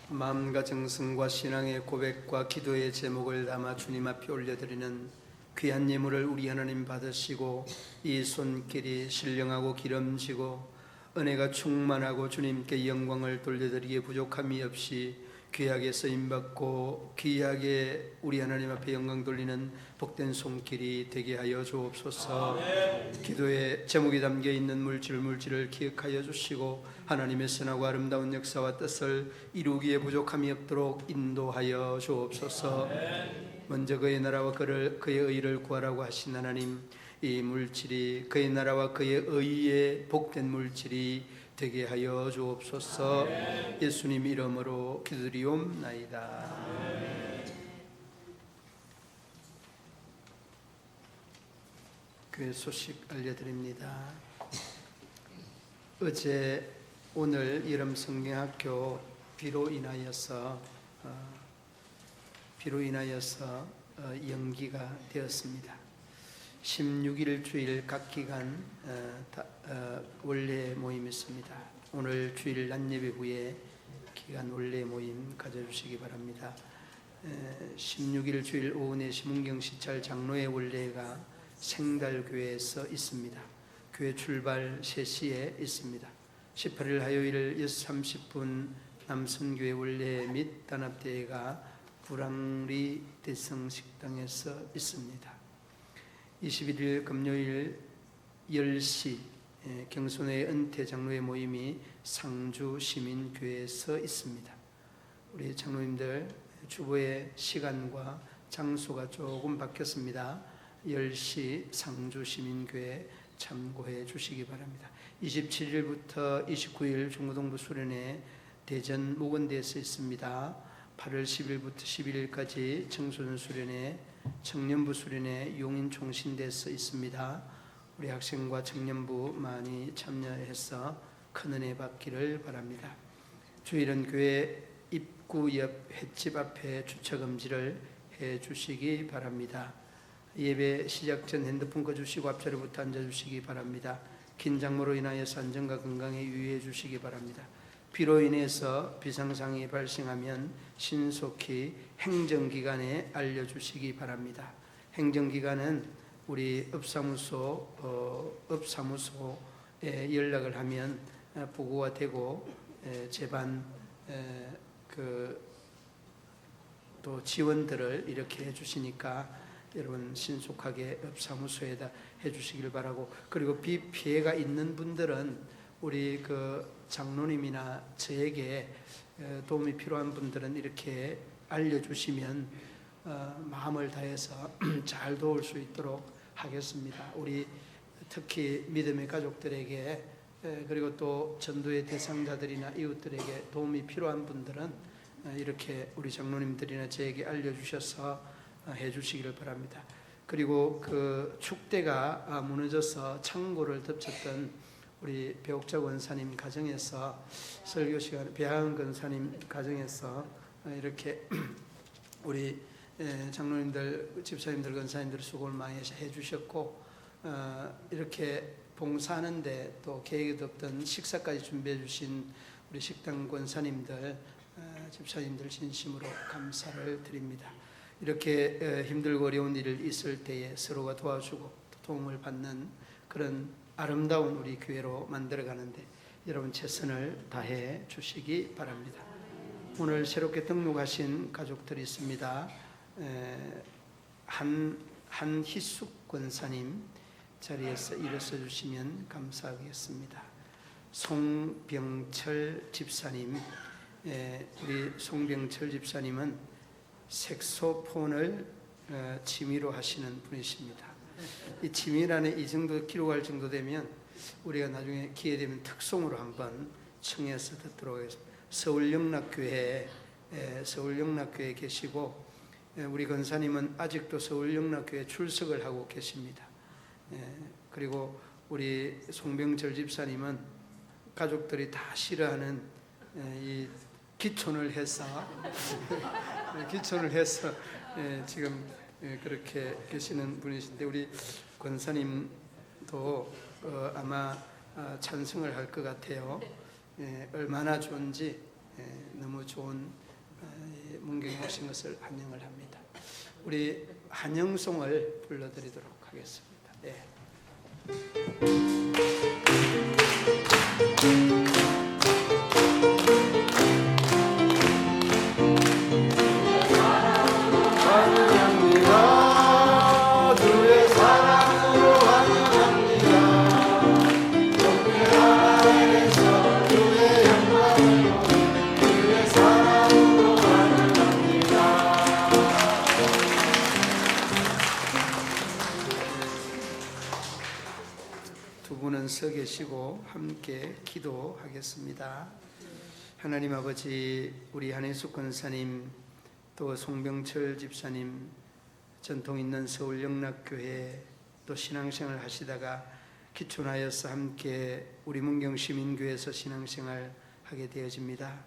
마음과 정성과 신앙의 고백과 기도의 제목을 담아 주님 앞에 올려드리는 귀한 예물을 우리 하나님 받으시고 이 손길이 신령하고 기름지고 은혜가 충만하고 주님께 영광을 돌려드리기에 부족함이 없이 귀하게 쓰임받고 귀하게 우리 하나님 앞에 영광 돌리는 복된 손길이 되게 하여 주옵소서. 기도의 제목이 담겨있는 물질을 기억하여 주시고 하나님의 선하고 아름다운 역사와 뜻을 이루기에 부족함이 없도록 인도하여 주옵소서. 먼저 그의 나라와 그의 의를 구하라고 하신 하나님, 이 물질이 그의 나라와 그의 의의 복된 물질이 되게 하여 주옵소서. 예수님 이름으로 기도드리옵나이다. 교회 소식 알려드립니다. 어제 오늘 여름 성경학교 비로 인하여서 연기가 되었습니다. 16일 주일 각 기간 원래 모임이 있습니다. 오늘 주일 낮예배 후에 기간 원래 모임 가져주시기 바랍니다. 16일 주일 오후 4시 문경시찰 장로회 원래가 생달교회에서 있습니다. 교회 출발 3시에 있습니다. 18일 화요일 6시 30분 남선교회 원래 및 단합대회가 불황리 대성식당에서 있습니다. 21일 금요일 10시 경손회 은퇴 장로회 모임이 상주 시민교회에서 있습니다. 우리 장로님들 주보의 시간과 장소가 조금 바뀌었습니다. 10시 상주 시민교회 참고해 주시기 바랍니다. 27일부터 29일 중고동부 수련회 대전 묵원대에서 있습니다. 8월 10일부터 11일까지 청소년 수련회, 청년부 수련회 용인총신대에서 있습니다. 우리 학생과 청년부 많이 참여해서 큰 은혜 받기를 바랍니다. 주일은 교회 입구 옆 횟집 앞에 주차 금지를 해 주시기 바랍니다. 예배 시작 전 핸드폰 꺼주시고 앞자리부터 앉아주시기 바랍니다. 긴 장모로 인하여서 안전과 건강에 유의해 주시기 바랍니다. 비로 인해서 비상상이 발생하면 신속히 행정기관에 알려주시기 바랍니다. 행정기관은 우리 읍사무소에 연락을 하면 보고가 되고 재반 또 지원들을 이렇게 해주시니까 여러분 신속하게 읍사무소에다 해주시길 바라고, 그리고 비 피해가 있는 분들은 우리 장로님이나 저에게 도움이 필요한 분들은 이렇게 알려주시면 마음을 다해서 잘 도울 수 있도록 하겠습니다. 우리 특히 믿음의 가족들에게 그리고 또 전도의 대상자들이나 이웃들에게 도움이 필요한 분들은 이렇게 우리 장로님들이나 저에게 알려주셔서 해주시기를 바랍니다. 그리고 축대가 무너져서 창고를 덮쳤던 우리 배옥자 권사님 가정에서 설교 시간 배하은 권사님 가정에서 이렇게 우리 장로님들, 집사님들, 권사님들 수고를 많이 해주셨고 이렇게 봉사하는데 또 계획도 없던 식사까지 준비해 주신 우리 식당 권사님들, 집사님들 진심으로 감사를 드립니다. 이렇게 힘들고 어려운 일을 있을 때에 서로가 도와주고 도움을 받는 그런 아름다운 우리 교회로 만들어가는데 여러분 최선을 다해 주시기 바랍니다. 오늘 새롭게 등록하신 가족들이 있습니다. 한희숙 권사님 자리에서 일어서 주시면 감사하겠습니다. 송병철 집사님, 우리 송병철 집사님은 색소폰을 취미로 하시는 분이십니다. 이 취미라는 이 정도 기록할 정도 되면 우리가 나중에 기회 되면 특송으로 한번 청해서 듣도록 하겠습니다. 서울영락교회에 계시고 우리 권사님은 아직도 서울영락교회 출석을 하고 계십니다. 그리고 우리 송병철 집사님은 가족들이 다 싫어하는 이 기촌을 해서 지금 그렇게 계시는 분이신데 우리 권사님도 아마 찬성을 할 것 같아요. 얼마나 좋은지 너무 좋은 문경에 오신 것을 환영을 합니다. 우리 한영송을 불러드리도록 하겠습니다. 두 분은 서 계시고 함께 기도하겠습니다. 하나님 아버지, 우리 한혜숙 권사님 또 송병철 집사님 전통 있는 서울 영락교회 또 신앙생활 하시다가 기촌하여서 함께 우리 문경시민교회에서 신앙생활 하게 되어집니다.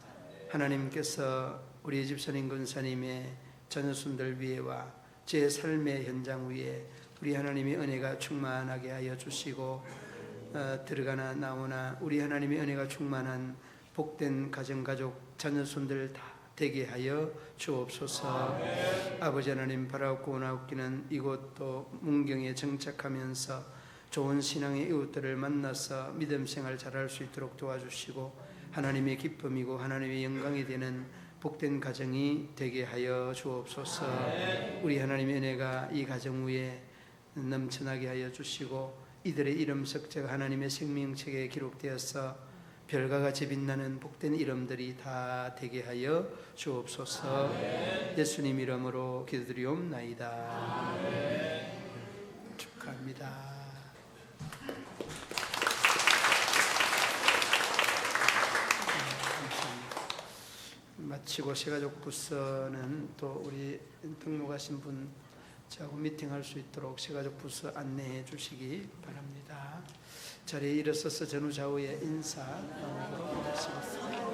하나님께서 우리 집사님 권사님의 자녀손들 위에와 제 삶의 현장 위에 우리 하나님의 은혜가 충만하게 하여 주시고 들어가나 나오나 우리 하나님의 은혜가 충만한 복된 가정가족 자녀손들 다 되게 하여 주옵소서. 아버지 하나님, 바라옵고 원하옵기는 이곳 또 문경에 정착하면서 좋은 신앙의 이웃들을 만나서 믿음 생활 잘할 수 있도록 도와주시고 하나님의 기쁨이고 하나님의 영광이 되는 복된 가정이 되게 하여 주옵소서. 우리 하나님의 은혜가 이 가정 위에 넘쳐나게 하여 주시고 이들의 이름 석자가 하나님의 생명책에 기록되어서 별과 같이 빛나는 복된 이름들이 다 되게 하여 주옵소서. 예수님 이름으로 기도드리옵나이다. 축하합니다. 마치고 새가족 부서는 또 우리 등록하신 분 저하고 미팅할 수 있도록 새가족 부서 안내해 주시기 바랍니다. 자리에 일어서서 전후좌우의 인사 나누도록 하시겠습니다.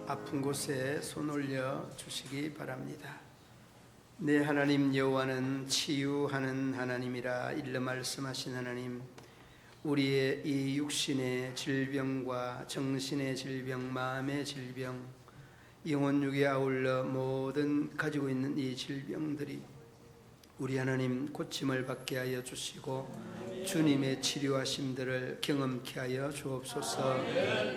아픈 곳에 손 올려 주시기 바랍니다. 내 하나님 여호와는 치유하는 하나님이라 일러 말씀하신 하나님, 우리의 이 육신의 질병과 정신의 질병, 마음의 질병, 영혼육에 아울러 모든 가지고 있는 이 질병들이 우리 하나님 고침을 받게 하여 주시고 주님의 치료하심들을 경험케 하여 주옵소서.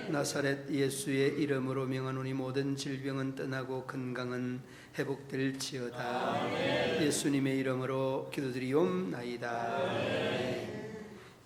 나사렛 예수의 이름으로 명하노니 모든 질병은 떠나고 건강은 회복될지어다. 예수님의 이름으로 기도드리옵나이다.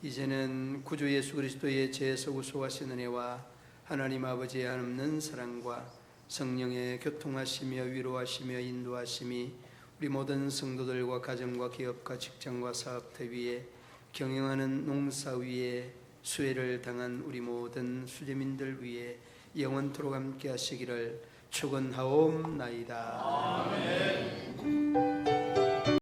이제는 구주 예수 그리스도의 죄에서 구속하신 은혜와 하나님 아버지의 한없는 사랑과 성령의 교통하시며 위로하시며 인도하심이 우리 모든 성도들과 가정과 기업과 직장과 사업터 위에 경영하는 농사 위에 수혜를 당한 우리 모든 수재민들 위에 영원토록 함께 하시기를 축원하옵나이다.